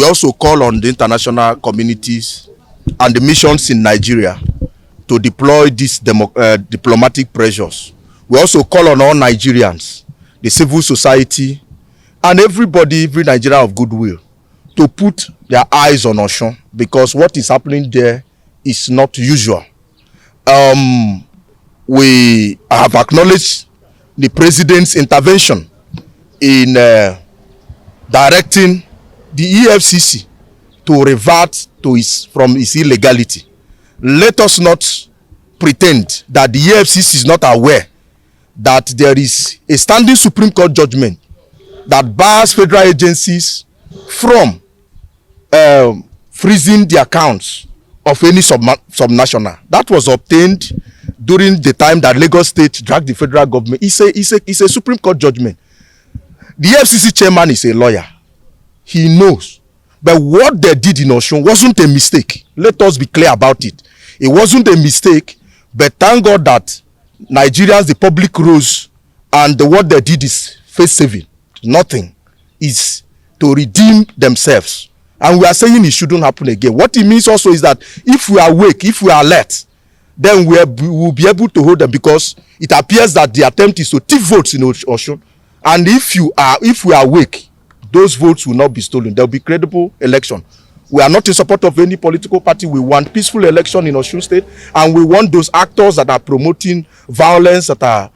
also call on the international communities and the missions in Nigeria to deploy these diplomatic pressures. We also call on all Nigerians, the civil society, and everybody, every Nigerian of goodwill, to put their eyes on Osun, because what is happening there is not usual. We have acknowledged the president's intervention in directing the EFCC to revert to from its illegality. Let us not pretend that the EFCC is not aware that there is a standing Supreme Court judgment that bars federal agencies from freezing the accounts of any subnational. That was obtained during the time that Lagos State dragged the federal government. It's a Supreme Court judgment. The FCC chairman is a lawyer. He knows. But what they did in Osun wasn't a mistake. Let us be clear about it. It wasn't a mistake, but thank God that Nigerians, the public rose, and what they did is face-saving. Nothing is to redeem themselves. And we are saying it shouldn't happen again. What it means also is that if we are awake, if we are alert, then we will be able to hold them, because it appears that the attempt is to thief votes in Osun. And if we are awake, those votes will not be stolen. There will be credible election. We are not in support of any political party. We want peaceful election in Osun State, and we want those actors that are promoting violence, that are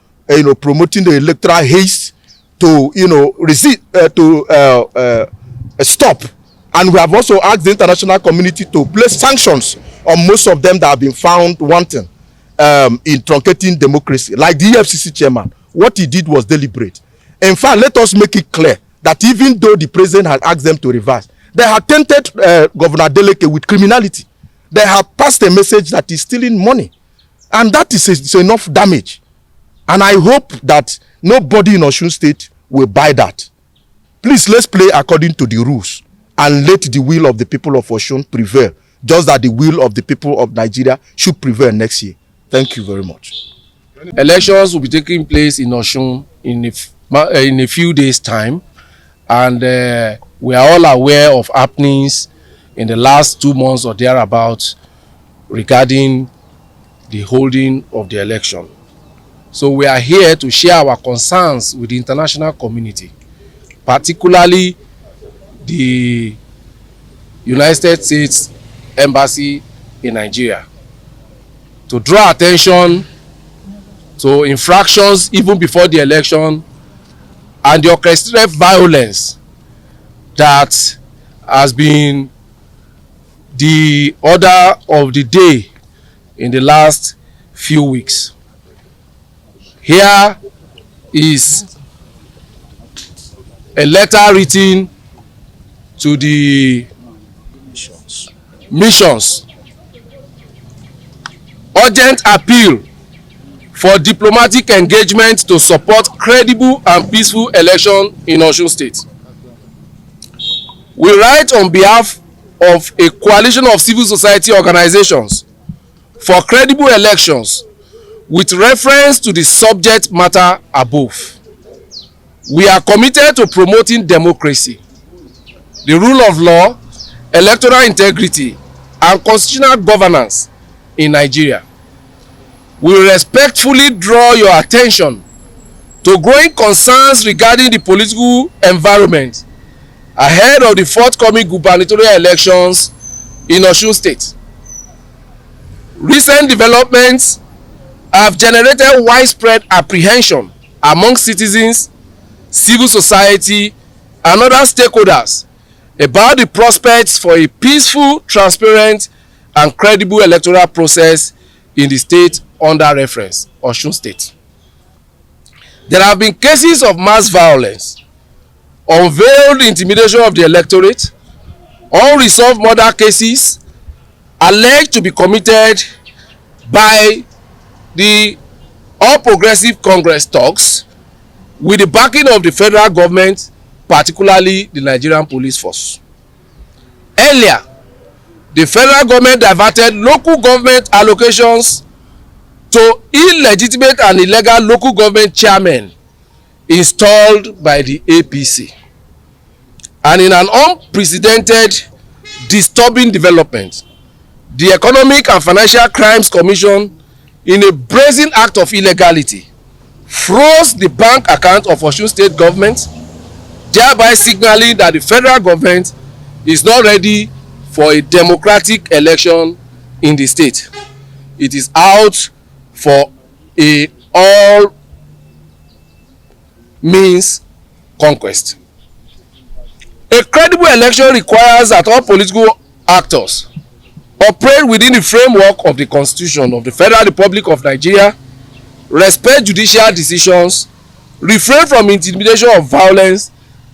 promoting the electoral haste, to resist, stop. And we have also asked the international community to place sanctions on most of them that have been found wanting in truncating democracy, like the EFCC chairman. What he did was deliberate. In fact, let us make it clear that even though the president had asked them to reverse, they have tainted Governor Adeleke with criminality. They have passed a message that is stealing money. And that is enough damage. And I hope that nobody in Osun State will buy that. Please, let's play according to the rules and let the will of the people of Osun prevail, just that the will of the people of Nigeria should prevail next year. Thank you very much. Elections will be taking place in Osun in a few days' time. And we are all aware of happenings in the last 2 months or thereabouts regarding the holding of the election. So we are here to share our concerns with the international community, particularly the United States Embassy in Nigeria, to draw attention to infractions even before the election and the orchestrated violence that has been the order of the day in the last few weeks. Here is a letter written to the missions. Urgent appeal for diplomatic engagement to support credible and peaceful election in Osun State. We write on behalf of a coalition of civil society organizations for credible elections with reference to the subject matter above. We are committed to promoting democracy, the rule of law, electoral integrity, and constitutional governance in Nigeria. We respectfully draw your attention to growing concerns regarding the political environment ahead of the forthcoming gubernatorial elections in Osun State. Recent developments have generated widespread apprehension among citizens, civil society, and other stakeholders about the prospects for a peaceful, transparent, and credible electoral process in the state under reference, Osun State. There have been cases of mass violence, unveiled intimidation of the electorate, unresolved murder cases alleged to be committed by the All Progressive Congress talks with the backing of the federal government, particularly the Nigerian police force. Earlier, the federal government diverted local government allocations to illegitimate and illegal local government chairmen installed by the APC. And in an unprecedented, disturbing development, the Economic and Financial Crimes Commission, in a brazen act of illegality, froze the bank account of Osun State government, thereby signaling that the federal government is not ready for a democratic election in the state. It is out for a all means conquest. A credible election requires that all political actors operate within the framework of the Constitution of the Federal Republic of Nigeria, respect judicial decisions, refrain from intimidation or violence,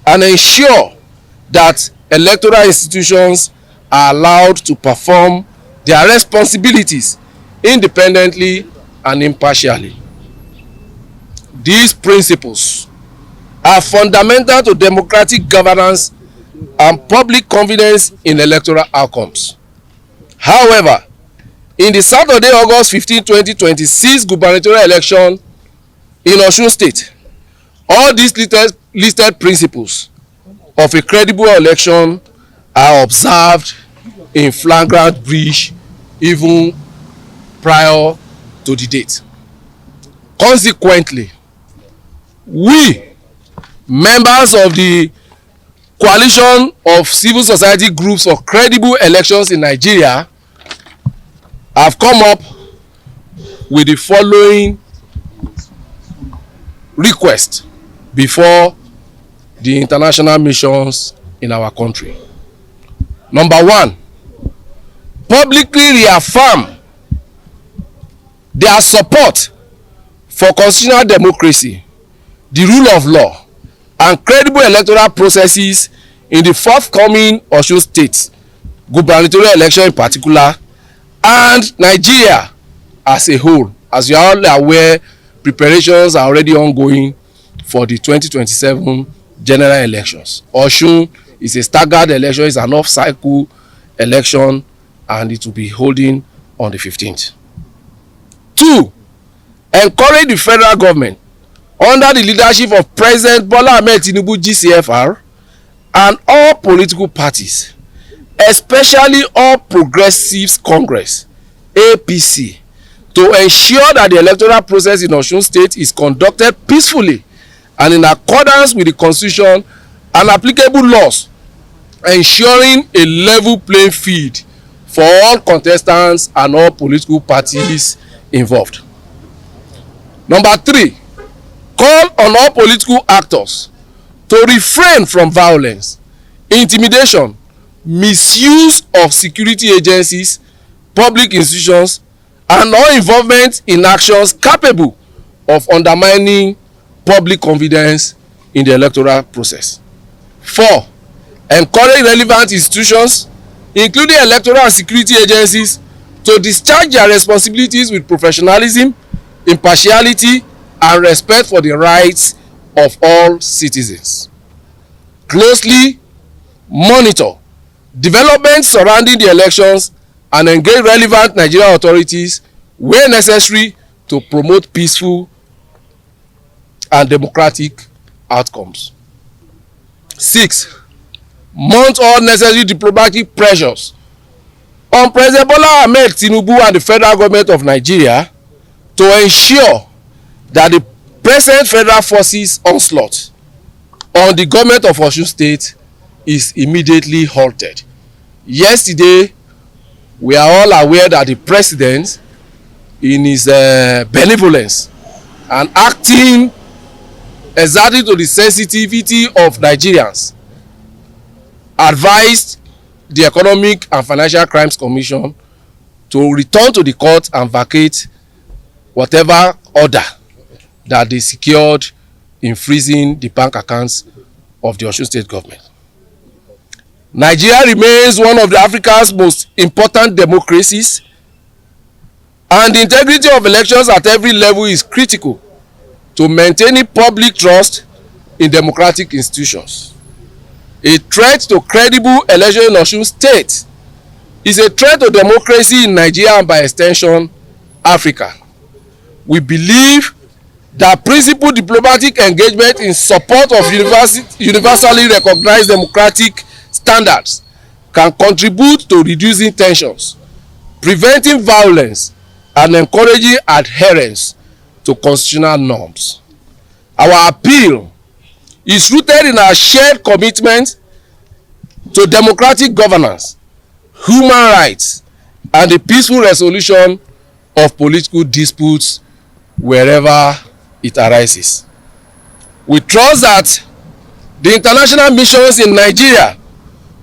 and ensure that electoral institutions are allowed to perform their responsibilities independently and impartially. These principles are fundamental to democratic governance and public confidence in electoral outcomes. However, in the Saturday, August 15, 2026 gubernatorial election in Osun State, all these listed principles of a credible election are observed in flagrant breach even prior to the date. Consequently, we, members of the coalition of civil society groups for credible elections in Nigeria, have come up with the following request before the international missions in our country. Number one, publicly reaffirm their support for constitutional democracy, the rule of law, and credible electoral processes in the forthcoming Osun State gubernatorial election in particular, and Nigeria as a whole. As you are all aware, preparations are already ongoing for the 2027 general elections. Osun is a staggered election, it's an off-cycle election, and it will be holding on the 15th. 2. Encourage the federal government under the leadership of President Bola Ahmed Tinubu GCFR and all political parties, especially All Progressives Congress APC, to ensure that the electoral process in Osun State is conducted peacefully and in accordance with the Constitution and applicable laws, ensuring a level playing field for all contestants and all political parties involved. Number 3, call on all political actors to refrain from violence, intimidation, misuse of security agencies, public institutions, and all involvement in actions capable of undermining public confidence in the electoral process. 4. Encourage relevant institutions, including electoral and security agencies, to discharge their responsibilities with professionalism, impartiality, and respect for the rights of all citizens. Closely monitor developments surrounding the elections and engage relevant Nigerian authorities where necessary to promote peaceful and democratic outcomes. 6. Mount all necessary diplomatic pressures on President Bola Ahmed Tinubu and the federal government of Nigeria to ensure that the present federal forces onslaught on the government of Osun State is immediately halted. Yesterday, we are all aware that the president, in his benevolence and acting exactly to the sensitivity of Nigerians, advised the Economic and Financial Crimes Commission to return to the court and vacate whatever order that they secured in freezing the bank accounts of the Osun State government. Nigeria remains one of Africa's most important democracies, and the integrity of elections at every level is critical to maintaining public trust in democratic institutions. A threat to credible election in Osun State is a threat to democracy in Nigeria and by extension Africa. We believe that principled diplomatic engagement in support of universally recognized democratic standards can contribute to reducing tensions, preventing violence, and encouraging adherence to constitutional norms. Our appeal is rooted in our shared commitment to democratic governance, human rights, and the peaceful resolution of political disputes wherever it arises. We trust that the international missions in Nigeria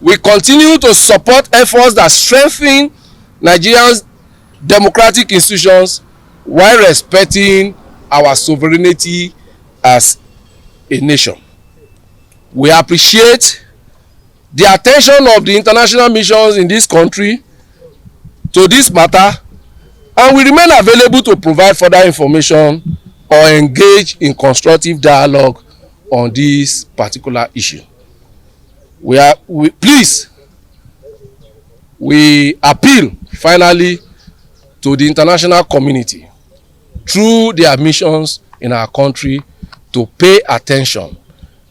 will continue to support efforts that strengthen Nigeria's democratic institutions while respecting our sovereignty as a nation. We appreciate the attention of the international missions in this country to this matter, and we remain available to provide further information or engage in constructive dialogue on this particular issue. We appeal finally to the international community through their missions in our country to pay attention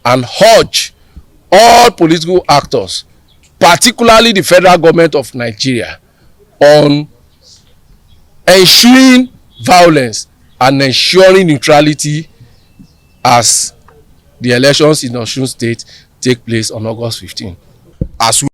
and urge all political actors, particularly the federal government of Nigeria, on ensuring violence and ensuring neutrality as the elections in Osun State take place on August 15. As we